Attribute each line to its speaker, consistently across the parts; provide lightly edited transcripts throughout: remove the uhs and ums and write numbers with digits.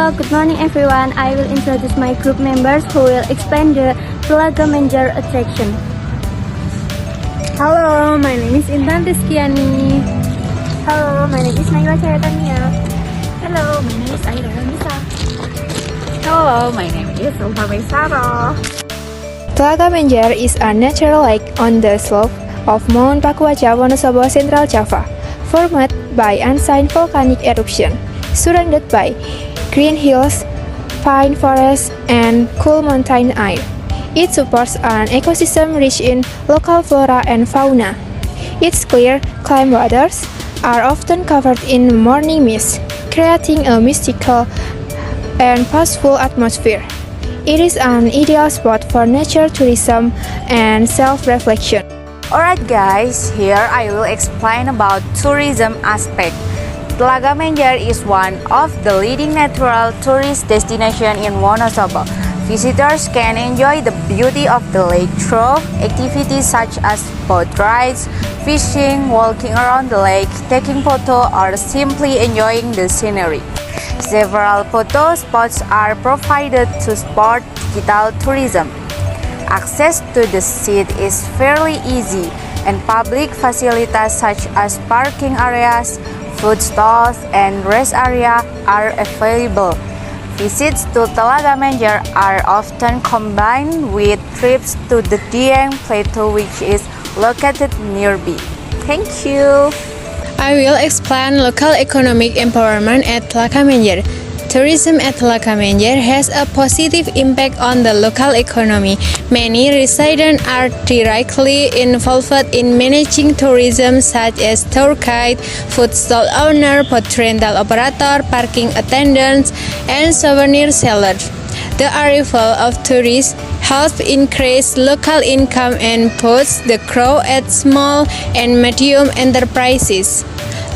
Speaker 1: Hello, good morning everyone. I will introduce my group members who will explain the Telaga Menjer attraction.
Speaker 2: Halo, my name is Intan Rizkiani.
Speaker 1: Hello, my name is Naila Cayatania.
Speaker 2: Hello, my name is Aira Nisa.
Speaker 3: Hello, my name is Ulfa Besaro.
Speaker 4: Telaga Menjer is a natural lake on the slope of Mount Pakuaca, Wonosobo, Central Java, formed by ancient volcanic eruption, surrounded by green hills, pine forests, and cool mountain air. It supports an ecosystem rich in local flora and fauna. Its clear, calm waters are often covered in morning mist, creating a mystical and peaceful atmosphere. It is an ideal spot for nature tourism and self-reflection.
Speaker 3: Alright guys, here I will explain about tourism aspect. Telaga Menjer is one of the leading natural tourist destination in Wonosobo. Visitors can enjoy the beauty of the lake through activities such as boat rides, fishing, walking around the lake, taking photo, or simply enjoying the scenery. Several photo spots are provided to support digital tourism. Access to the site is fairly easy, and public facilities such as parking areas, food stalls, and rest area are available. Visits to Telaga Menjer are often combined with trips to the Dieng Plateau, which is located nearby. Thank you.
Speaker 2: I will explain local economic empowerment at Telaga Menjer. Tourism at Telaga Menjer has a positive impact on the local economy. Many residents are directly involved in managing tourism, such as tour guide, food stall owner, boat rental operator, parking attendants, and souvenir sellers. The arrival of tourists helps increase local income and boosts the growth at small and medium enterprises.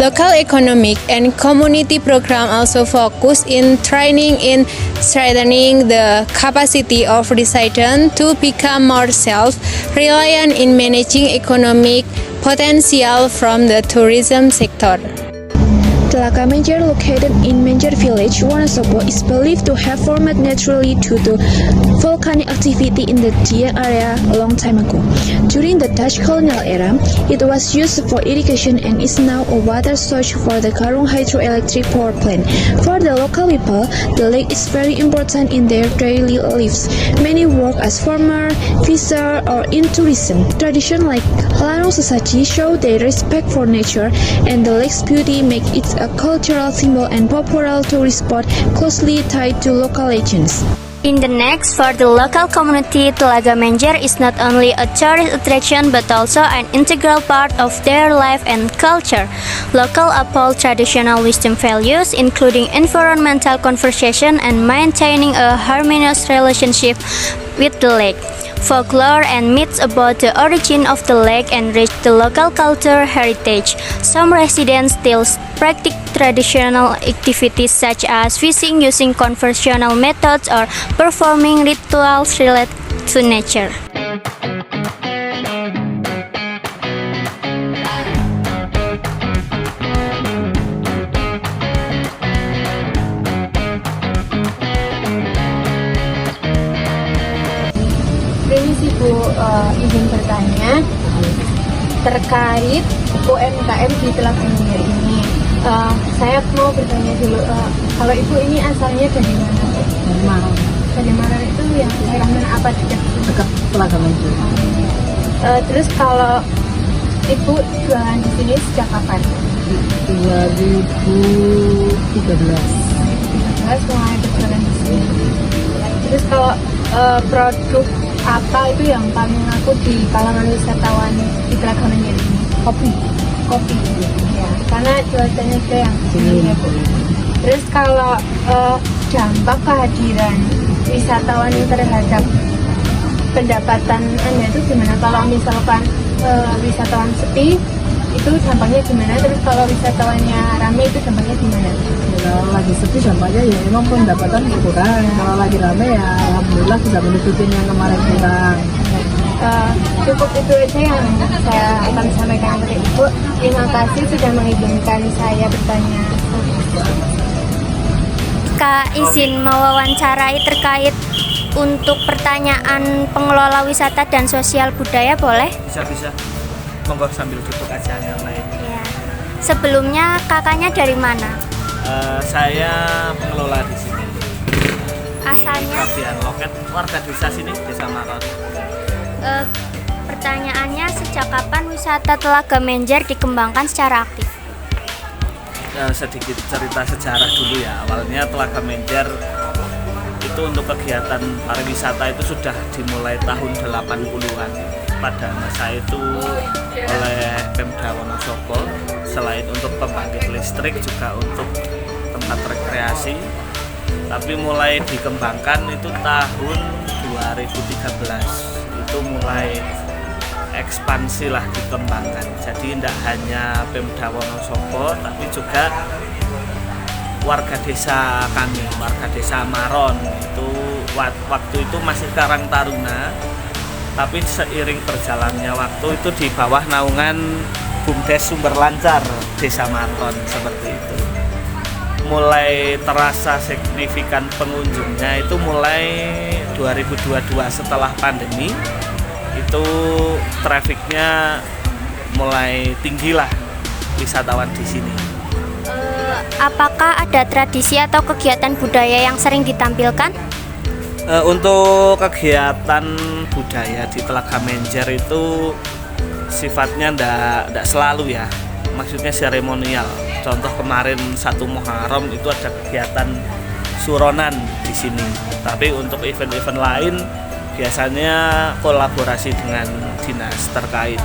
Speaker 2: Local economic and community program also focus in training in strengthening the capacity of residents to become more self-reliant in managing economic potential from the tourism sector.
Speaker 4: Telaga Menjer, located in Menjer Village, Wonosobo, is believed to have formed naturally due to volcanic activity in the Dieng area a long time ago. During the Dutch colonial era, it was used for irrigation and is now a water source for the Karung hydroelectric power plant. For the local people, the lake is very important in their daily lives. Many work as farmers, fishers, or in tourism. Traditions like Larung Sesaji show their respect for nature, and the lake's beauty make it a cultural symbol and popular tourist spot closely tied to local legends.
Speaker 1: In the next, for the local community, Telaga Menjer is not only a tourist attraction but also an integral part of their life and culture. Local uphold traditional wisdom values, including environmental conservation and maintaining a harmonious relationship with the lake. Folklore and myths about the origin of the lake enrich the local culture heritage. Some residents still practice traditional activities such as fishing using conventional methods or performing rituals related to nature.
Speaker 2: Permisi Bu, izin bertanya terkait UMKM di Telaga Menjer ini. Saya mau bertanya dulu, kalau Ibu ini asalnya dari mana?
Speaker 3: Dari Malang,
Speaker 2: Dari Malang itu yang daerah mana, apa
Speaker 3: dekat Telaga Menjer.
Speaker 2: Terus kalau Ibu jualan di sini sejak kapan?
Speaker 3: 2013.
Speaker 2: Mulai berjualan di sini. Terus kalau produk apa itu yang paling laku di kalangan wisatawan di Telaga Menjer ini? Kopi, ya, karena cuacanya juga yang dingin ya Bu. Terus kalau dampak kehadiran wisatawan ini terhadap pendapatan Anda itu gimana? Kalau misalkan wisatawan sepi, itu dampaknya gimana? Terus kalau wisatawannya ramai, itu dampaknya gimana?
Speaker 3: Kalau lagi sepi dampaknya ya memang pendapatan kurang. Kalau lagi rame ya alhamdulillah bisa menutupin yang kemarin kurang.
Speaker 1: Cukup itu aja yang saya akan sampaikan kepada Ibu. Terima kasih sudah mengizinkan saya bertanya. Kak izin mewawancarai terkait untuk pertanyaan pengelola wisata dan sosial budaya boleh?
Speaker 5: Bisa monggo sambil duduk aja yang lain.
Speaker 1: Ya. Sebelumnya kakaknya dari mana?
Speaker 5: Saya pengelola di sini.
Speaker 1: Asalnya?
Speaker 5: Kapian Loket, warga desa sini, Desa Maron.
Speaker 1: Pertanyaannya, sejak kapan wisata Telaga Menjer dikembangkan secara aktif?
Speaker 5: Sedikit cerita sejarah dulu ya. Awalnya Telaga Menjer itu untuk kegiatan pariwisata itu sudah dimulai tahun 80-an. Pada masa itu oleh Pemda Wonosobo, selain untuk pembangkit listrik juga untuk tempat rekreasi. Tapi mulai dikembangkan itu tahun 2013. Itu mulai ekspansi lah dikembangkan. Jadi tidak hanya Pemda Wonosobo tapi juga warga desa kami, warga desa Maron itu waktu itu masih Karang Taruna, tapi seiring berjalannya waktu itu di bawah naungan BUMDes Sumber Lancar Desa Maron seperti itu. Mulai terasa signifikan pengunjungnya itu mulai 2022 setelah pandemi. Itu trafiknya mulai tinggi lah wisatawan di sini.
Speaker 1: Apakah ada tradisi atau kegiatan budaya yang sering ditampilkan?
Speaker 5: Untuk kegiatan budaya di Telaga Menjer itu sifatnya ndak selalu ya, maksudnya seremonial. Contoh kemarin 1 Muharram itu ada kegiatan suronan di sini. Tapi untuk event-event lain biasanya kolaborasi dengan dinas terkait.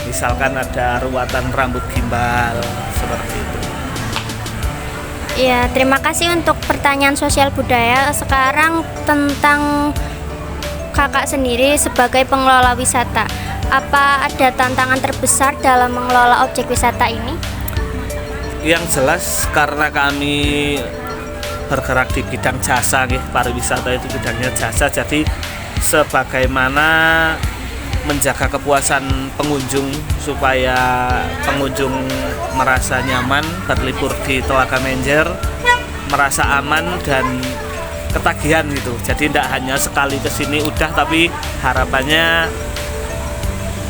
Speaker 5: Misalkan ada ruatan rambut gimbal seperti itu.
Speaker 1: Ya, terima kasih untuk pertanyaan sosial budaya. Sekarang tentang kakak sendiri sebagai pengelola wisata. Apa ada tantangan terbesar dalam mengelola objek wisata ini?
Speaker 5: Yang jelas karena kami bergerak di bidang jasa, pariwisata itu bidangnya jasa, jadi sebagaimana menjaga kepuasan pengunjung supaya pengunjung merasa nyaman berlibur di Telaga Menjer, merasa aman dan ketagihan gitu. Jadi tidak hanya sekali kesini udah, tapi harapannya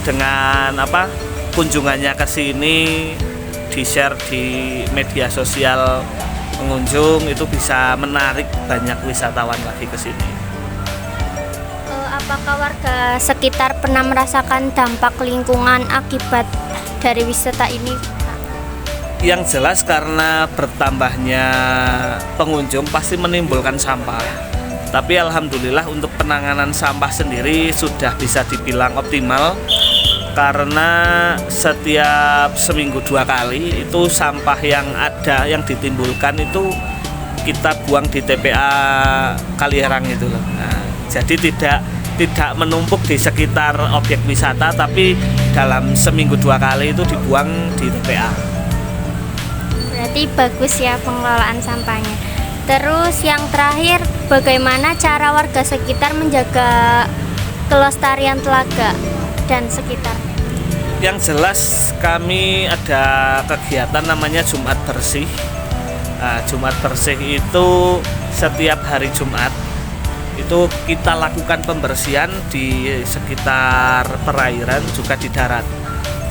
Speaker 5: dengan kunjungannya ke sini di-share di media sosial pengunjung itu bisa menarik banyak wisatawan lagi ke sini.
Speaker 1: Apakah warga sekitar pernah merasakan dampak lingkungan akibat dari wisata ini?
Speaker 5: Yang jelas karena bertambahnya pengunjung pasti menimbulkan sampah. Tapi alhamdulillah untuk penanganan sampah sendiri sudah bisa dibilang optimal. Karena setiap seminggu 2 kali itu sampah yang ada yang ditimbulkan itu kita buang di TPA Kaliherang itu loh. Nah, jadi tidak menumpuk di sekitar objek wisata, tapi dalam seminggu 2 kali itu dibuang di TPA.
Speaker 1: Berarti bagus ya pengelolaan sampahnya. Terus yang terakhir, bagaimana cara warga sekitar menjaga kelestarian telaga dan sekitar?
Speaker 5: Yang jelas kami ada kegiatan namanya Jumat Bersih. Nah, Jumat Bersih itu setiap hari Jumat itu kita lakukan pembersihan di sekitar perairan juga di darat,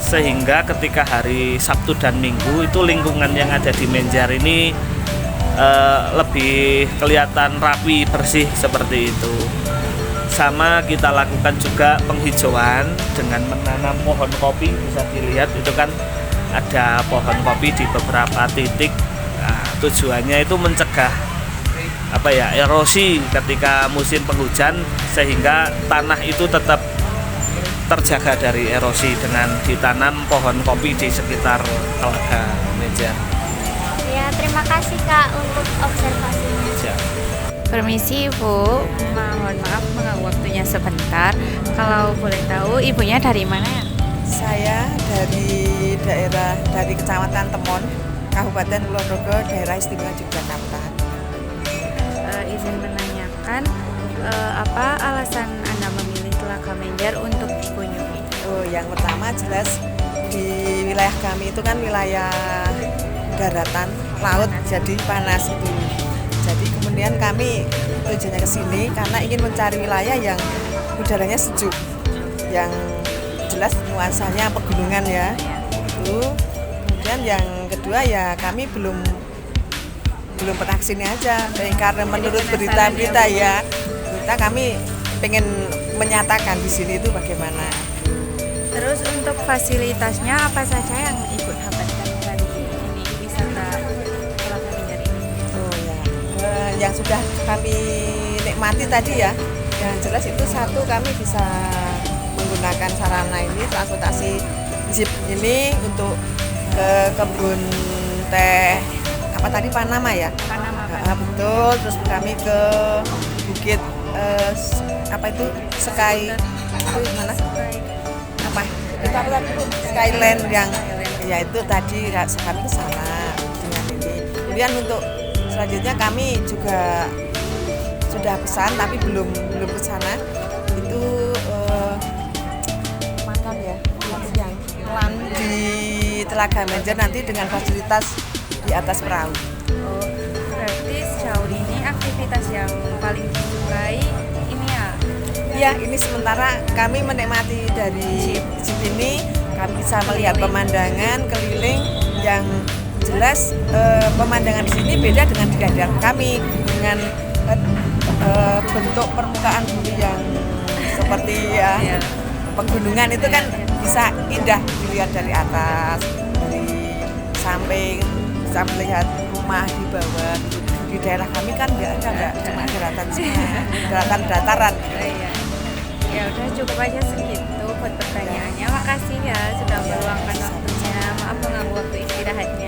Speaker 5: sehingga ketika hari Sabtu dan Minggu itu lingkungan yang ada di Menjer ini lebih kelihatan rapi, bersih seperti itu. Sama kita lakukan juga penghijauan dengan menanam pohon kopi. Bisa dilihat itu kan ada pohon kopi di beberapa titik. Nah, tujuannya itu mencegah erosi ketika musim penghujan, sehingga tanah itu tetap terjaga dari erosi dengan ditanam pohon kopi di sekitar Telaga Menjer.
Speaker 1: Ya, terima kasih Kak untuk observasinya.
Speaker 5: Ya.
Speaker 3: Permisi Ibu, mohon maaf mengganggu waktunya sebentar. Kalau boleh tahu ibunya dari mana ya?
Speaker 6: Saya dari Kecamatan Temon, Kabupaten Kulonprogo, Daerah Istimewa Yogyakarta.
Speaker 3: Izin menanyakan apa alasan Anda memilih Telaga Menjer untuk dikunjungi?
Speaker 6: Yang pertama jelas di wilayah kami itu kan wilayah daratan, laut, jadi panas itu. Jadi kemudian kami tujuannya ke sini karena ingin mencari wilayah yang udaranya sejuk, yang jelas nuansanya pegunungan ya. Itu. Kemudian yang kedua ya kami belum pernah kesini aja. Dan karena menurut berita-berita ya, kami pengen menyatakan di sini itu bagaimana.
Speaker 3: Terus untuk fasilitasnya apa saja yang Ibu dapatkan dari ini wisata Telaga Menjer ini?
Speaker 6: Oh ya, yang sudah kami nikmati tadi ya, yang jelas itu satu kami bisa menggunakan sarana ini transportasi jeep ini untuk ke kebun teh apa tadi Panama ya?
Speaker 3: Panama.
Speaker 6: Betul. Terus kami ke bukit apa itu Sky itu mana? Apa? Itu apa tadi Bu? Skyland yang ya itu tadi kami ke sana dengan ini. Kemudian untuk selanjutnya kami juga sudah pesan tapi belum ke sana. Itu makan ya, yang plan di Telaga Menjer nanti dengan fasilitas di atas perahu.
Speaker 3: Oh, berarti sejauh ini aktivitas yang paling disukai ini ya?
Speaker 6: Ya, ini sementara kami menikmati dari jeep ini, kami bisa melihat pemandangan keliling yang jelas. Pemandangan di sini beda dengan di daerah kami dengan bentuk permukaan bumi yang seperti ya pegunungan itu kan bisa indah dilihat dari atas, dari samping, bisa melihat rumah di bawah. Di daerah kami kan nggak cuma daratan dataran.
Speaker 3: Ya udah cukup aja segitu buat pertanyaannya. Makasih ya sudah meluangkan waktunya. Maaf mengganggu waktu istirahatnya.